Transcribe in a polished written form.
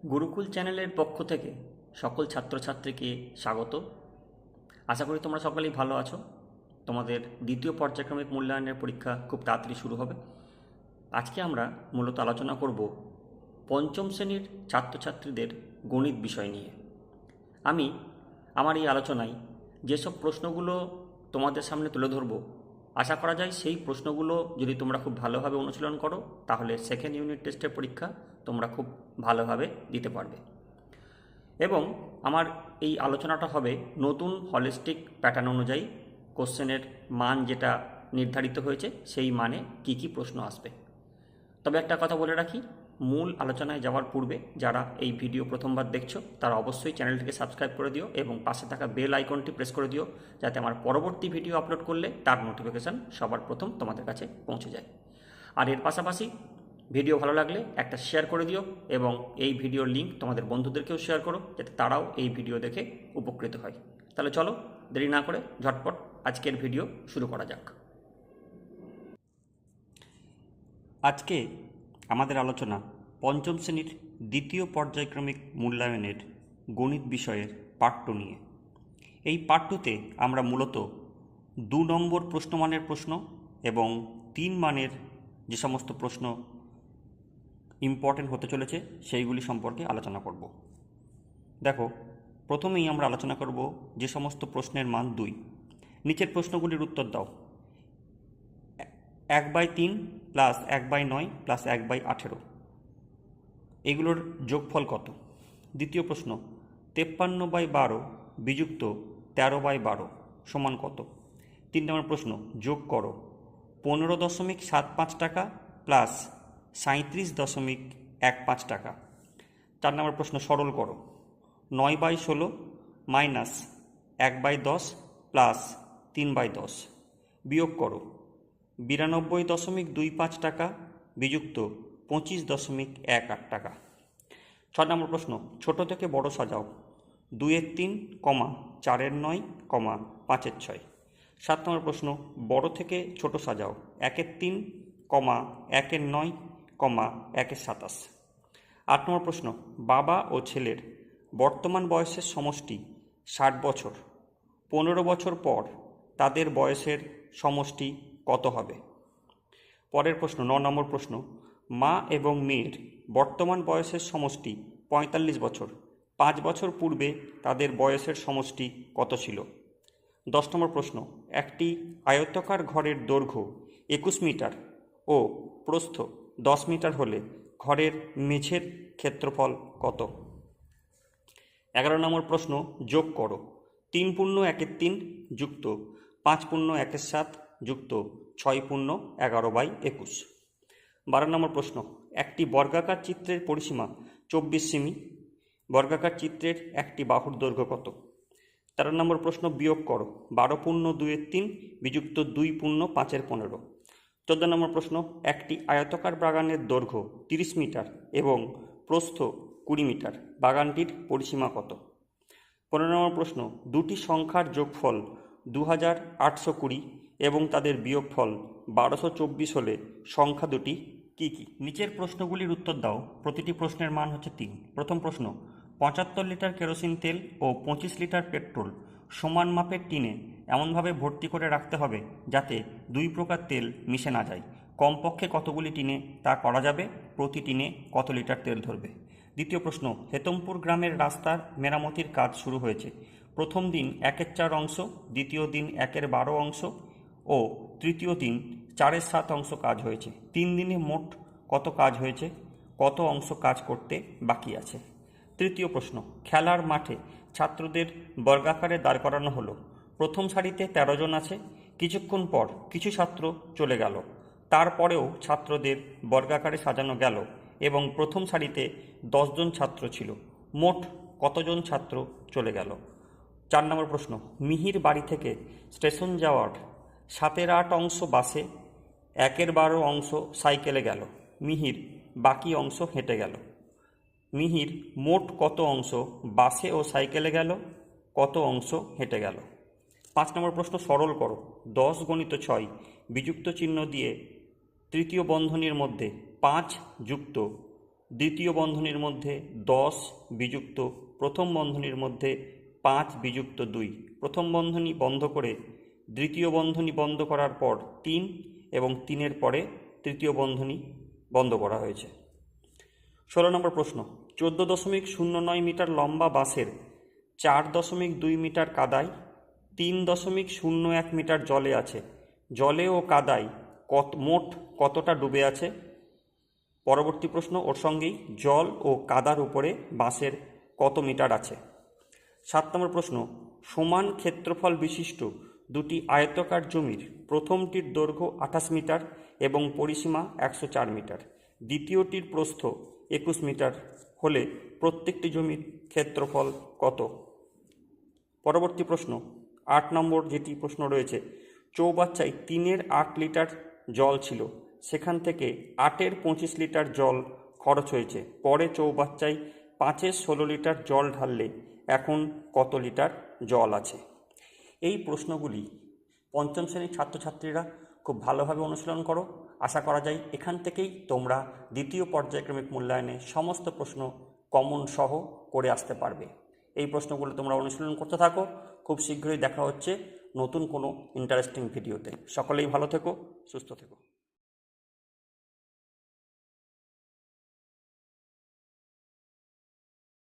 গুরুকুল চ্যানেলের পক্ষ থেকে সকল ছাত্রছাত্রীকে স্বাগত। আশা করি তোমরা সকলেই ভালো আছো। তোমাদের দ্বিতীয় পর্যায়ক্রমিক মূল্যায়নের পরীক্ষা খুব তাড়াতাড়ি শুরু হবে। আজকে আমরা মূলত আলোচনা করব পঞ্চম শ্রেণীর ছাত্রছাত্রীদের গণিত বিষয় নিয়ে। আমি আমার এই আলোচনায় যেসব প্রশ্নগুলো তোমাদের সামনে তুলে ধরব, আশা করা যায় সেই প্রশ্নগুলো যদি তোমরা খুব ভালোভাবে অনুশীলন করো তাহলে সেকেন্ড ইউনিট টেস্টের পরীক্ষা তোমরা খুব ভালোভাবে দিতে পারবে। এবং আমার এই আলোচনাটা হবে নতুন হলিস্টিক প্যাটার্ন অনুযায়ী, কোশ্চেনের মান যেটা নির্ধারিত হয়েছে সেই মানে কি কি প্রশ্ন আসবে। তবে একটা কথা বলে রাখি, মূল আলোচনায় যাওয়ার পূর্বে যারা এই ভিডিও প্রথমবার দেখছো তারা অবশ্যই চ্যানেলটিকে সাবস্ক্রাইব করে দিও এবং পাশে থাকা বেল আইকনটি প্রেস করে দিও, যাতে আমার পরবর্তী ভিডিও আপলোড করলে তার নোটিফিকেশান সবার প্রথম তোমাদের কাছে পৌঁছে যায়। আর এর পাশাপাশি ভিডিও ভালো লাগলে একটা শেয়ার করে দিও এবং এই ভিডিওর লিঙ্ক তোমাদের বন্ধুদেরকেও শেয়ার করো, যাতে তারাও এই ভিডিও দেখে উপকৃত হয়। তাহলে চলো দেরি না করে ঝটপট আজকের ভিডিও শুরু করা যাক। আজকে আমাদের আলোচনা পঞ্চম শ্রেণীর দ্বিতীয় পর্যায়ক্রমিক মূল্যায়নের গণিত বিষয়ের পার্ট 2 নিয়ে। এই পার্ট 2তে আমরা মূলত 2 নম্বর প্রশ্নমানের প্রশ্ন এবং 3 মানের যে সমস্ত প্রশ্ন ইম্পর্টেন্ট হতে চলেছে সেইগুলি সম্পর্কে আলোচনা করব। দেখো, প্রথমেই আমরা আলোচনা করব যে সমস্ত প্রশ্নের মান 2। নিচের প্রশ্নগুলির উত্তর দাও। 1/3 প্লাস 1/9 প্লাস 1/18 এগুলোর যোগফল কত? দ্বিতীয় প্রশ্ন, 53/12 বিযুক্ত 13/12 সমান কত? 3 নম্বর প্রশ্ন, যোগ করো 15.75 টাকা প্লাস 37.15 টাকা। 4 নম্বর প্রশ্ন, সরল করো 9/16 মাইনাস 1/10 প্লাস 3/10 বিয়োগ করো 92.25 টাকা বিযুক্ত 25.18 টাকা। 6 নম্বর প্রশ্ন, ছোট থেকে বড় সাজাও 2/3, 4/9, 5/6। 7 নম্বর প্রশ্ন, বড় থেকে ছোট সাজাও 1/3, 1/9, 1/27। 8 নম্বর প্রশ্ন, বাবা ও ছেলের বর্তমান বয়সের সমষ্টি 60 বছর, 15 বছর পর তাদের বয়সের সমষ্টি কত হবে? পরের প্রশ্ন 9 নম্বর প্রশ্ন, মা এবং মেয়ের বর্তমান বয়সের সমষ্টি 45 বছর, 5 বছর পূর্বে তাদের বয়সের সমষ্টি কত ছিল? 10 নম্বর প্রশ্ন, একটি আয়তাকার ঘরের দৈর্ঘ্য 21 মিটার ও প্রস্থ 10 মিটার হলে ঘরের মেঝের ক্ষেত্রফল কত? 11 নম্বর প্রশ্ন, যোগ করো 3 পূর্ণ 1/3 যুক্ত 5 পূর্ণ 1/7 যুক্ত 6 পূর্ণ 11/21। 12 নম্বর প্রশ্ন, একটি বর্গাকার চিত্রের পরিসীমা 24 সেমি, বর্গাকার চিত্রের একটি বাহুর দৈর্ঘ্য কত? 13 নম্বর প্রশ্ন, বিয়োগ করো 12 পূর্ণ 2/3 বিযুক্ত 2 পূর্ণ 5/15। 14 নম্বর প্রশ্ন, একটি আয়তাকার বাগানের দৈর্ঘ্য 30 মিটার এবং প্রস্থ 20 মিটার, বাগানটির পরিসীমা কত? 15 নম্বর প্রশ্ন, দুটি সংখ্যার যোগফল 2820 এবং তাদের বিয়োগফল 1224 হলে সংখ্যা দুটি কী কী? নিচের প্রশ্নগুলির উত্তর দাও। প্রতিটি প্রশ্নের মান হচ্ছে 3। প্রথম প্রশ্ন, 75 লিটার কেরোসিন তেল ও 25 লিটার পেট্রোল সমান মাপের টিনে এমনভাবে ভর্তি করে রাখতে হবে যাতে 2 প্রকার তেল মিশে না যায়। কমপক্ষে কতগুলি টিনে তা করা যাবে? প্রতি টিনে কত লিটার তেল ধরবে? দ্বিতীয় প্রশ্ন, হেতমপুর গ্রামের রাস্তার মেরামতির কাজ শুরু হয়েছে। প্রথম দিন 1/4 অংশ, দ্বিতীয় দিন 1/12 অংশ ও তৃতীয় দিন 4/7 অংশ কাজ হয়েছে। 3 দিনে মোট কত কাজ হয়েছে? কত অংশ কাজ করতে বাকি আছে? তৃতীয় প্রশ্ন, খেলার মাঠে ছাত্রদের বর্গাকারে দাঁড় করানো হলো। প্রথম সারিতে 13 জন আছে। কিছুক্ষণ পর কিছু ছাত্র চলে গেল, তারপরেও ছাত্রদের বর্গাকারে সাজানো গেল এবং প্রথম সারিতে 10 জন ছাত্র ছিল। মোট কতজন ছাত্র চলে গেল? 4 নম্বর প্রশ্ন, মিহির বাড়ি থেকে স্টেশন যাওয়ার 7/8 অংশ বাসে, 1/12 অংশ সাইকেলে গেল। মিহির বাকি অংশ হেঁটে গেল। মিহির মোট কত অংশ বাসে ও সাইকেলে গেল, কত অংশ হেঁটে গেল? 5 নম্বর প্রশ্ন, সরল করো 10 × 6 বিযুক্ত চিহ্ন দিয়ে তৃতীয় বন্ধনীর মধ্যে 5 যুক্ত দ্বিতীয় বন্ধনীর মধ্যে 10 বিযুক্ত প্রথম বন্ধনীর মধ্যে 5 বিযুক্ত 2, প্রথম বন্ধনী বন্ধ করে দ্বিতীয় বন্ধনী বন্ধ করার পর 3 এবং 3-এর পরে তৃতীয় বন্ধনী বন্ধ করা হয়েছে। 16 নম্বর প্রশ্ন, 14.09 মিটার লম্বা বাসের 4.2 মিটার কাদায় 3.01 মিটার জলে আছে। জলে ও কাদায় মোট কতটা ডুবে আছে? পরবর্তী প্রশ্ন, ওর সঙ্গেই জল ও কাদার উপরে বাসের কত মিটার আছে? 7 নম্বর প্রশ্ন, সমান ক্ষেত্রফল বিশিষ্ট দুটি আয়তাকার জমির প্রথমটির দৈর্ঘ্য 28 মিটার এবং পরিসীমা 104 মিটার, দ্বিতীয়টির প্রস্থ 21 মিটার হলে প্রত্যেকটি জমির ক্ষেত্রফল কত? পরবর্তী প্রশ্ন 8 নম্বর যেটি প্রশ্ন রয়েছে, চৌবাচ্চায় 3-এর 8 লিটার জল ছিল, সেখান থেকে 8-এর 25 লিটার জল খরচ হয়েছে, পরে চৌবাচ্চায় 5-এর 16 লিটার জল ঢাললে এখন কত লিটার জল আছে? এই প্রশ্নগুলি পঞ্চম শ্রেণীর ছাত্রছাত্রীরা খুব ভালোভাবে অনুশীলন করো। আশা করা যায় এখান থেকেই তোমরা দ্বিতীয় পর্যায়ক্রমিক মূল্যায়নে সমস্ত প্রশ্ন কমন সহ করে আসতে পারবে। এই প্রশ্নগুলো তোমরা অনুশীলন করতে থাকো। খুব শীঘ্রই দেখা হচ্ছে নতুন কোনো ইন্টারেস্টিং ভিডিওতে। সকলেই ভালো থেকো, সুস্থ থেকো।